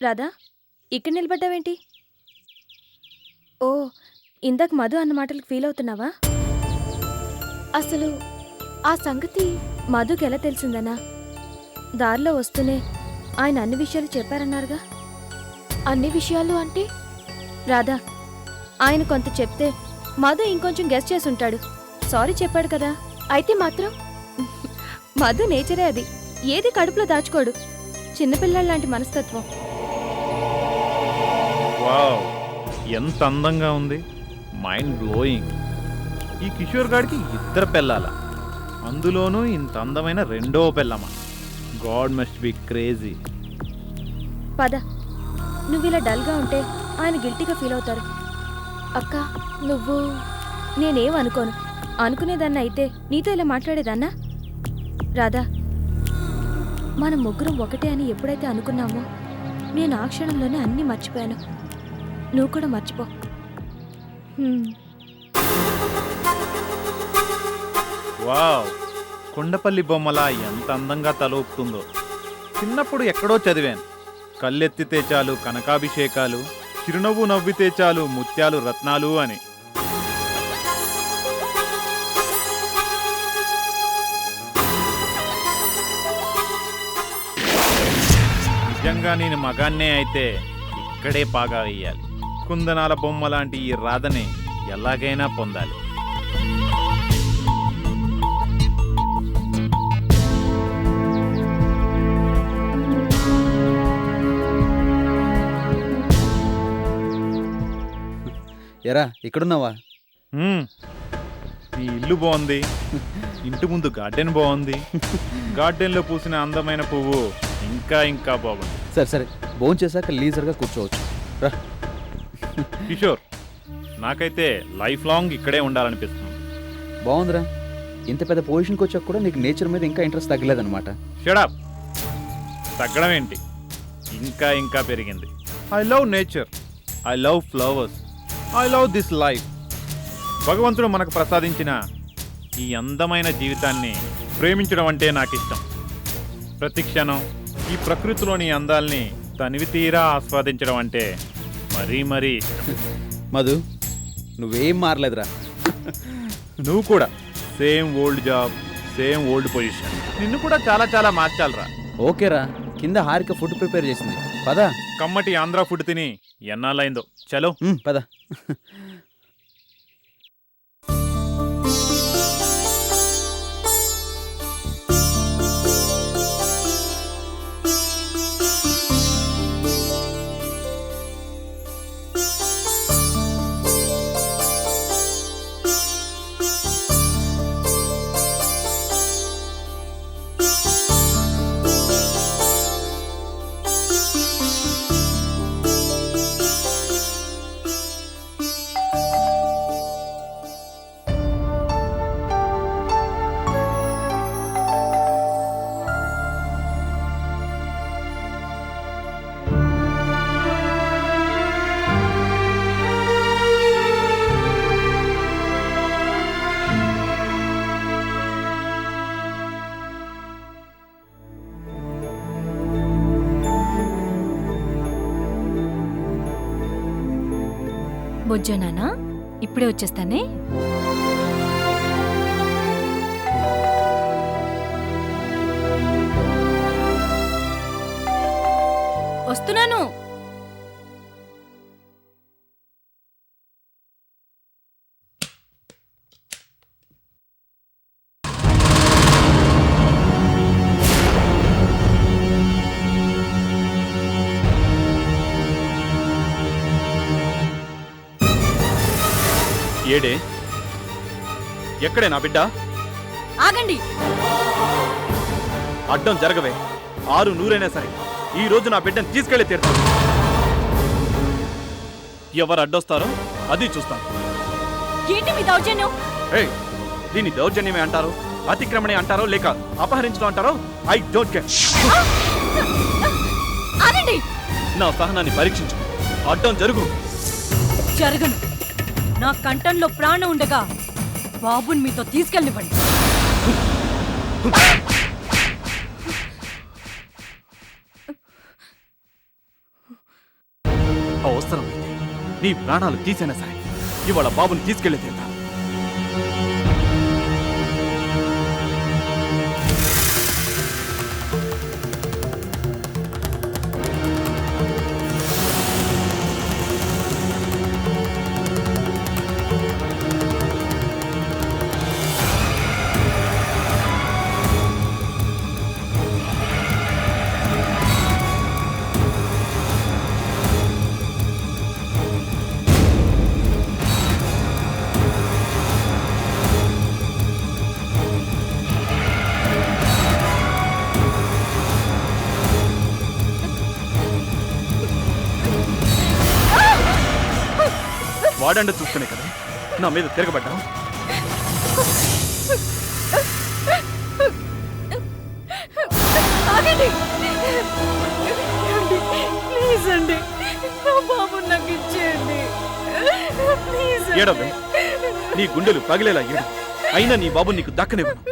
రాధా, ఇక్కడ నిలబడ్డావేంటి? ఓ, ఇందాక మధు అన్న మాటలకు ఫీల్ అవుతున్నావా? అసలు ఆ సంగతి మధుకి ఎలా తెలిసిందనా? దారిలో వస్తూనే ఆయన అన్ని విషయాలు చెప్పారన్నారుగా. అన్ని విషయాలు అంటే? రాధా, ఆయన కొంత చెప్తే మధు ఇంకొంచెం గెస్ చేసి ఉంటాడు. సారీ చెప్పాడు కదా. అయితే మాత్రం మధు నేచరే అది. ఏది కడుపులో దాచుకోడు. చిన్నపిల్లల లాంటి మనస్తత్వం. వావ్, ఎంత అందంగా ఉంది. Mind blowing. ఈ కిషోర్ గాడికి 2 పిల్లల, అందులోనూ ఇంత అందమైన 2వ పిల్లమా. God must be crazy. పద, నువ్వు ఇలా డల్గా ఉంటే ఆయన గిల్టీగా ఫీల్ అవుతారు. అక్క, నువ్వు... నేనేం అనుకోను. అనుకునేదాన్ని అయితే నీతో ఇలా మాట్లాడేదాన్నా? రాధా, మనం ముగ్గురం ఒకటే అని ఎప్పుడైతే అనుకున్నామో నేను ఆ క్షణంలోనే అన్నీ మర్చిపోయాను. నువ్వు కూడా మర్చిపో. వావ్, కొండపల్లి బొమ్మలా ఎంత అందంగా తలూపుతుందో. చిన్నప్పుడు ఎక్కడో చదివాను, కళ్ళెత్తితే చాలు కనకాభిషేకాలు, చిరునవ్వు నవ్వితే చాలు ముత్యాలు రత్నాలు అని. నిజంగా నేను మగాన్నే అయితే ఇక్కడే పాగా వేయాలి. కుందనాల బొమ్మ లాంటి ఈ రాధని ఎలాగైనా పొందాలి. ఎరా ఇక్కడున్నావా? ఈ ఇల్లు బాగుంది, ఇంటి ముందు గార్డెన్ బాగుంది, గార్డెన్లో పూసిన అందమైన పువ్వు ఇంకా ఇంకా బాగుంది. సరే సరే, భోజనం చేశాక లీజర్గా కూర్చోవచ్చు రా. కిషోర్, నాకైతే లైఫ్ లాంగ్ ఇక్కడే ఉండాలనిపిస్తుంది. బాగుందిరా, ఇంత పెద్ద పొజిషన్కి వచ్చాక కూడా నీకు నేచర్ మీద ఇంకా ఇంట్రెస్ట్ తగ్గలేదన్నమాట. షడప్, తగ్గడం ఏంటి, ఇంకా ఇంకా పెరిగింది. I love nature, I love flowers, I love this life. భగవంతుడు మనకు ప్రసాదించిన ఈ అందమైన జీవితాన్ని ప్రేమించడం అంటే నాకు ఇష్టం. ప్రతి క్షణం ఈ ప్రకృతిలోని అందాల్ని తనివి తీరా ఆస్వాదించడం అంటే మరీ మరీ ఇష్టం. మధు, నువ్వేం మారలేదురా. నువ్వు కూడా same old job, same old position. నిన్ను కూడా చాలా చాలా మార్చాలరా. ఓకేరా, కింద హారిక ఫుడ్ ప్రిపేర్ చేసింది, పద. కమ్మటి ఆంధ్ర ఫుడ్ తిని ఎన్నాళ్ళైందో. చలో పద. బొజ్జోనానా, ఇప్పుడే వచ్చేస్తానే. వస్తున్నాను. ఏడే, ఎక్కడే నా బిడ్డ? ఆగండి. అడ్డం జరగవే. 600 సరే, ఈ రోజు నా బిడ్డను తీసుకెళ్లి తీరుతాను. ఎవరు అడ్డొస్తారో అది చూస్తాను. ఏంటి మీ దౌర్జన్యం? దీన్ని దౌర్జన్యమే అంటారో, అతిక్రమణే అంటారో, లేక అపహరించడం అంటారో, ఐ డోంట్ కేర్. ఆగండి. నా సహనాన్ని పరీక్షించు. అడ్డం జరుగు. జరగను. నా కంఠంలో ప్రాణం ఉండగా బాబుని మీతో తీసుకెళ్ళనివ్వండి. అవసరమైతే నీ ప్రాణాలు తీసైనా సరే ఇవాళ బాబుని తీసుకెళ్లి తీరుతాను. వాడండి చూస్తేనే కదా నా మీద తిరగబడ్డావు. ఆగండి. ప్లీజ్ అండి, నా బాబు నాకు ఇచ్చేయండి. ప్లీజ్ అండి. ఏడవే, నీ గుండెలు పగిలేలా ఏడు. అయినా నీ బాబు నీకు దక్కనివ్వను.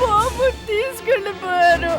బాబు తీసుకెళ్ళిపోయారు.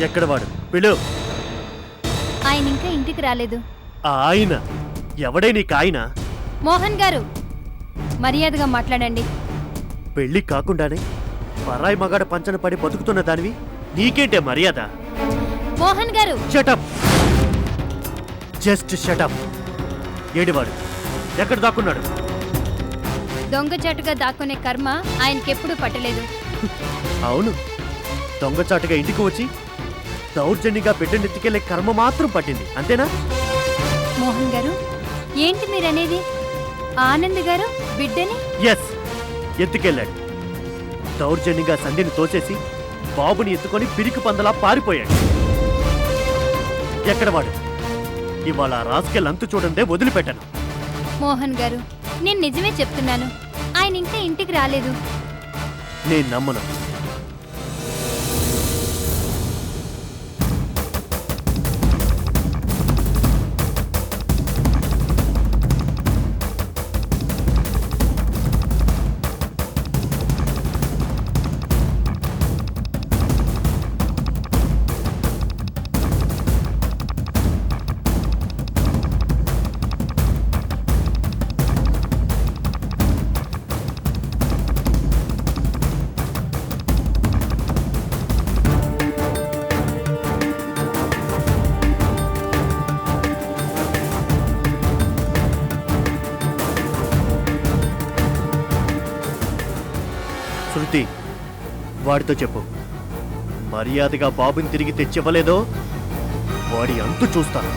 ఎక్కడ వాడు? పిలు. ఆయన ఇంకా ఇంటికి రాలేదు. ఆయన ఎవడే నీకు ఆయన? మోహన్ గారు, మర్యాదగా మాట్లాడండి. పెళ్లి కాకుండానే పరాయి మగాడ పంచన పడి బతుకుతున్న దానివి నీకేంటే మర్యాద? మోహన్ గారు, షటప్, జస్ట్ షటప్. ఏడివాడు? ఎక్కడ దాక్కున్నాడు? దొంగచాటుగా దాక్కునే కర్మ ఆయనకెప్పుడు పట్టలేదు. అవును, దొంగచాటుగా ఇంటికి వచ్చి దౌర్జన్యంగా బిడ్డనెత్తికెళ్లే కర్మ మాత్రం పట్టింది, అంతేనా? మోహన్ గారు, ఏంటి మీరనేది? ఆనంద్ గారు బిడ్డని? ఎస్, ఎత్తుకెళ్ళాడు. దౌర్జన్యంగా సంధిని తోచేసి బాబుని ఎత్తుకొని పిరికి పందలా పారిపోయాడు. ఎక్కడ వాడు? ఇవాళ రాసుకెళ్ళి అంతు చూడందే వదిలిపెట్టాను. మోహన్ గారు, నేను నిజమే చెప్తున్నాను. ఆయన ఇంకా ఇంటికి రాలేదు. నేను నమ్మను. శృతి, వాడితో చెప్పు, మర్యాదగా బాబుని తిరిగి తెచ్చివ్వలేదో వాడి అంతు చూస్తాను.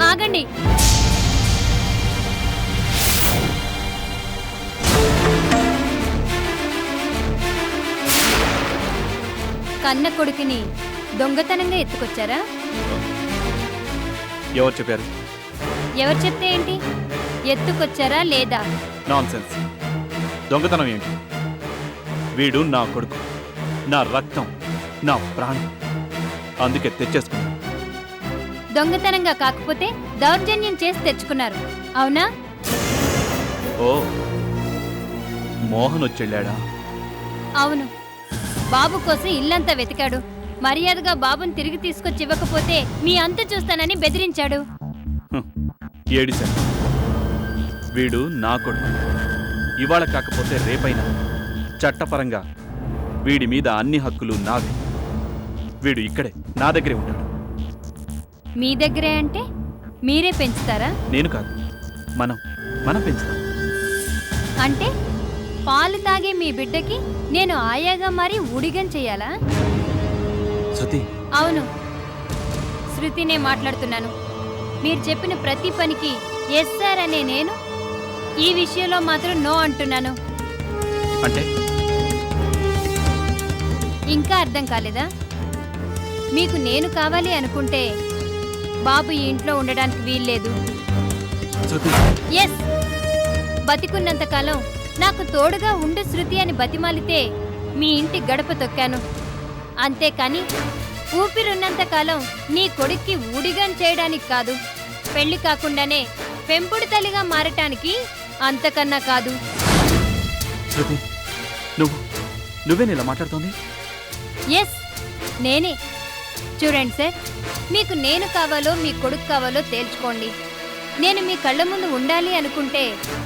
ఆగండి. కన్న కొడుకుని దొంగతనంగా ఎత్తుకొచ్చారా? ఎవరు చెప్పారు? ఎవరు చెప్తే ఏంటి? ఎత్తుకొచ్చారా లేదా? నాన్సెన్స్. దొంగతనం ఏంటి? వీడు నా కొడుకు, నా రక్తం, నా ప్రాణం. అందుకే తెచ్చేసుకున్నాను. దొంగతనంగా కాకపోతే దౌర్జన్యం చేసి తెచ్చుకున్నారు, అవునా? ఓ, మోహన్ వచ్చెళ్ళాడా? అవును. బాబు కోసం ఇల్లంతా వెతికాడు. మర్యాదగా బాబుని తిరిగి తీసుకొచ్చి ఇవ్వకపోతే మీ అంతు చూస్తానని బెదిరించాడు. ఏడిశాడు. వీడు నా కొడుకు. ఇవాళ కాకపోతే రేపైనా చట్టపరంగా వీడి మీద అన్ని హక్కులు నావే. వీడు ఇక్కడే నా దగ్గరే ఉంటాడు. మీ దగ్గరే అంటే మీరే పెంచుతారా? నేను కాదు, మనం పెంచుతాం. అంటే పాలు తాగే మీ బిడ్డకి నేను ఆయాగా మారి ఊడిగం చెయ్యాలా? శృతి, అవును, శృతినే మాట్లాడుతున్నాను. మీరు చెప్పిన ప్రతి పనికి ఎస్ సార్ అనే నేను ఈ విషయంలో మాత్రం నో అంటున్నాను. అంటే ఇంకా అర్థం కాలేదా? మీకు నేను కావాలి అనుకుంటే బాబు ఈ ఇంట్లో ఉండడానికి వీల్లేదు. శృతి, ఎస్, బతికున్నంతకాలం నాకు తోడుగా ఉండు శృతి అని బతిమాలితే మీ ఇంటి గడప తొక్కాను. అంతేకాని ఊపిరున్నంతకాలం నీ కొడుక్కి ఊడిగం చేయడానికి కాదు, పెళ్లి కాకుండానే పెంపుడు తల్లిగా మారటానికి అంతకన్నా కాదు. శృతి, నువ్వే ఇలా మాట్లాడుతోంది? ఎస్, నేనే. చూడండి సార్, మీకు నేను కావాలో మీ కొడుకు కావాలో తేల్చుకోండి. నేను మీ కళ్ళ ముందు ఉండాలి అనుకుంటే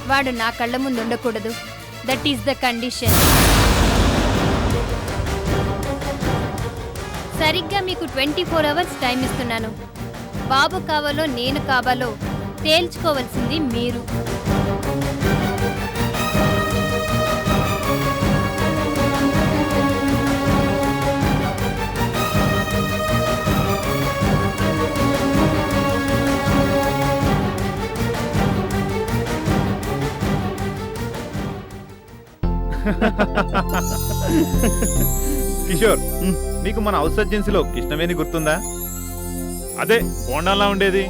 వాడు నా కళ్ళ ముందు ఉండకూడదు. That is the condition. సరిగ్గా మీకు 24 అవర్స్ టైం ఇస్తున్నాను. బాబు కావాలో నేను కావాలో తేల్చుకోవాల్సింది మీరు. కిషోర్, నీకు మన హౌస్ సర్జెన్సీలో కృష్ణవేణి గుర్తుందా? అదే బోండాల్లా ఉండేది.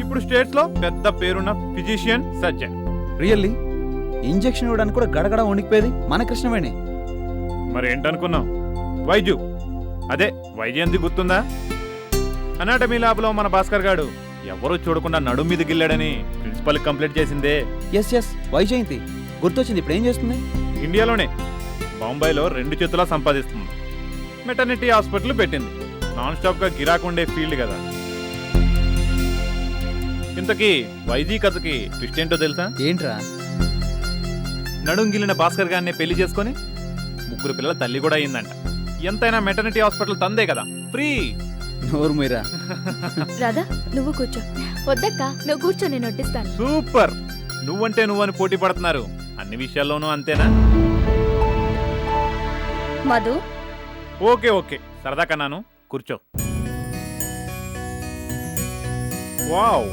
ఇప్పుడు స్టేట్స్ లో పెద్ద పేరున్న ఫిజిషియన్ సర్జన్. రియల్లీ? ఇంజెక్షన్ ఇవ్వడానికి కూడా గడగడ వణికిపోయేది మన కృష్ణవేణి. మరి ఏంటనుకున్నావు? వైద్యు. అదే వైజయంతి గుర్తుందా? అనాటమీ ల్యాబ్లో మన భాస్కర్ గాడు ఎవరూ చూడకుండా నడుం మీద గిల్లాడని ప్రిన్సిపల్ కంప్లైంట్ చేసిందే. ఎస్ వైజయంతి గుర్తొచ్చింది. ఇప్పుడు ఏం చేస్తుంది? ఇండియాలోనే బాంబేలో 2 చేతులా సంపాదిస్తుంది. మెటర్నిటీ హాస్పిటల్ పెట్టింది. నాన్ స్టాప్ గా గిరాకుండే ఫీల్డ్ కదా. ఇంతకీ వైజీ కథకి ట్విస్ట్ ఏంటో తెలుసా? ఏంట్రా? నడుంగిలిన భాస్కర్ గారిని పెళ్లి చేసుకొని 3 పిల్లల తల్లి కూడా అయిందంట. ఎంతైనా మెటర్నిటీ హాస్పిటల్ తందే కదా, ఫ్రీ. నోరు మీరా. రాధా నువ్వు కూర్చో. వద్దక్క నువ్వు కూర్చో, నేను వడ్డిస్తాను. సూపర్. నువ్వంటే నువ్వని పోటీ పడుతున్నారు. అన్ని విషయాల్లోనూ అంతేనా? మధు ఓకే ఓకే, సరదా కన్నాను. కూర్చో. వావ్,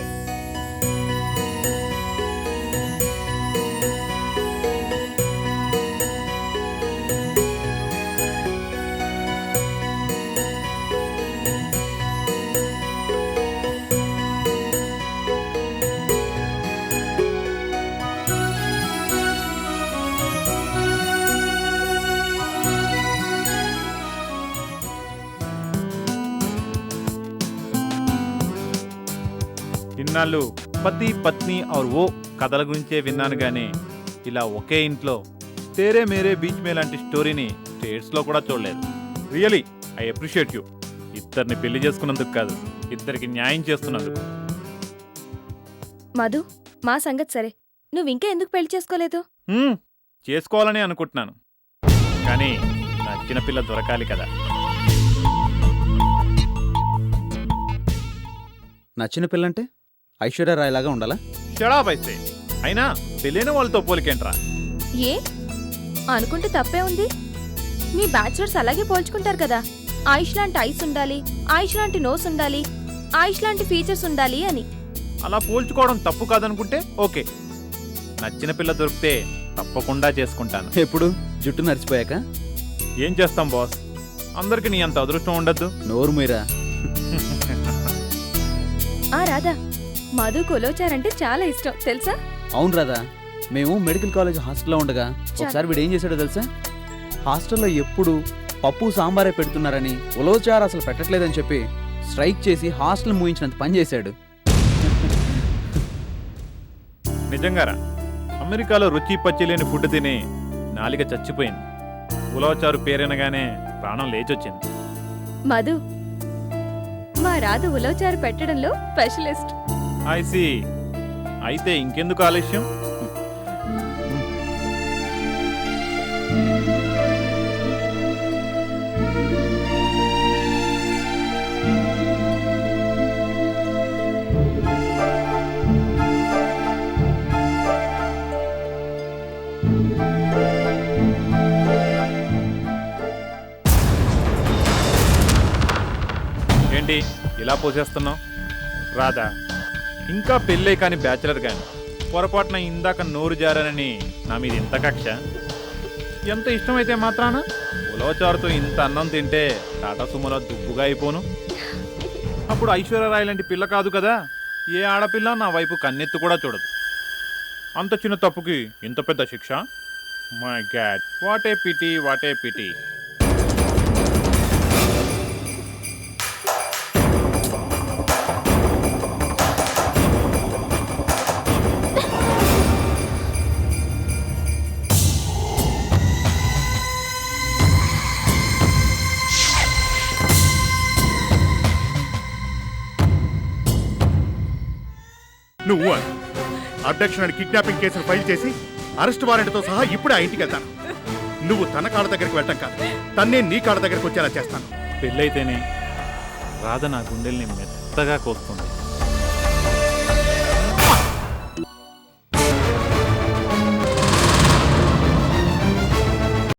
ఇన్నాళ్ళు పతి పత్ని ఔర్ ఓ కథల గురించే విన్నాను గానీ ఇలా ఒకే ఇంట్లో తేరే మేరే బీచ్ మే లాంటి స్టోరీని స్టేట్స్లో కూడా చూడలేదు. Really I appreciate you. ఇద్దరిని పెళ్లి చేసుకున్నందుకు కాదు, ఇద్దరికి న్యాయం చేస్తున్నందుకు. మధు, మా సంగతి సరే, నువ్వు ఇంకా ఎందుకు పెళ్లి చేసుకోలేదు? చేసుకోవాలని అనుకుంటున్నాను, కానీ నచ్చిన పిల్ల దొరకాలి కదా. నచ్చిన పిల్లంటే ఐశ్వర్య రాయ్ లాగా ఉండాలా? షడాబైతే అయినా పెళ్ళైన వాళ్ళతో పోలికేంట్రా? ఏ అనుకుంటే తప్పే ఉంది. మీ బ్యాచులర్స్ అలాగే పోల్చుకుంటారు కదా, ఆయుష్ లాంటి ఐస్ ఉండాలి, ఆయుష్ లాంటి నోస్ ఉండాలి, ఆయుష్ లాంటి ఫీచర్స్ ఉండాలి అని. అలా పోల్చుకోవడం తప్పు కాదనుకుంటే ఓకే. నచ్చిన పిల్ల దొరికితే తప్పకుండా చేసుకుంటాను. ఎప్పుడు? జుట్టు నడిచిపోయాక? ఏం చేస్తాం బాస్, అందరికి నీ అంత అదృష్టం ఉండద్దు. నోరు మీరా. ఆ రాధా, మధు కొలోచారంటే చాలా ఇష్టం తెలుసా? అవును రాదా, మేము మెడికల్ కాలేజ్ హాస్టల్లో ఉండగా ఒకసారి వీడు ఏం చేశాడో తెలుసా? హాస్టల్లో ఎప్పుడు పప్పు సాంబారే పెడుతున్నారని, ఉలవచారు అసలు పెట్టట్లేదని చెప్పి స్ట్రైక్ చేసి హాస్టల్ మూయించినంత పని చేశాడు. నిజంగారా? అమెరికాలో రుచి పచ్చి లేని ఫుడ్ తిని నాలిక చచ్చిపోయింది. ఉలవచారు పేరనగానే ప్రాణం లేచొచ్చింది. మధు, మా రాధ ఉలవచారు పెట్టడంలో స్పెషలిస్ట్. I see. అయితే ఇంకెందుకు ఆలస్యం? ఏంటి ఇలా పోసేస్తున్నావు? రాధా, ఇంకా పెళ్ళే కాని బ్యాచిలర్ గాని పొరపాటున ఇందాక నోరు జారానని నా మీద ఇంత కక్ష? ఎంత ఇష్టమైతే మాత్రాన ఉలవచారుతో ఇంత అన్నం తింటే టాటా సుమోలో దుబ్బుగా అయిపోను. అప్పుడు ఐశ్వర్యరాయ్ లాంటి పిల్ల కాదు కదా, ఏ ఆడపిల్ల నా వైపు కన్నెత్తు కూడా చూడదు. అంత చిన్న తప్పుకి ఇంత పెద్ద శిక్ష? My God, what a pity, what a pity. నువ్వు అబ్డక్షన్ అండ్ కిడ్నాపింగ్ కేసును ఫైల్ చేసి అరెస్ట్ వారెంట్తో సహా ఇప్పుడే ఆ ఇంటికి వెళ్తాను. నువ్వు తన కాళ్ళ దగ్గరికి వెళ్ళటం కాదు, తన్నే నీ కాళ్ళ దగ్గరికి వచ్చేలా చేస్తాను. పెళ్ళైతేనే రాధ నా గుండెల్ని మెత్తగా కోస్తుంది.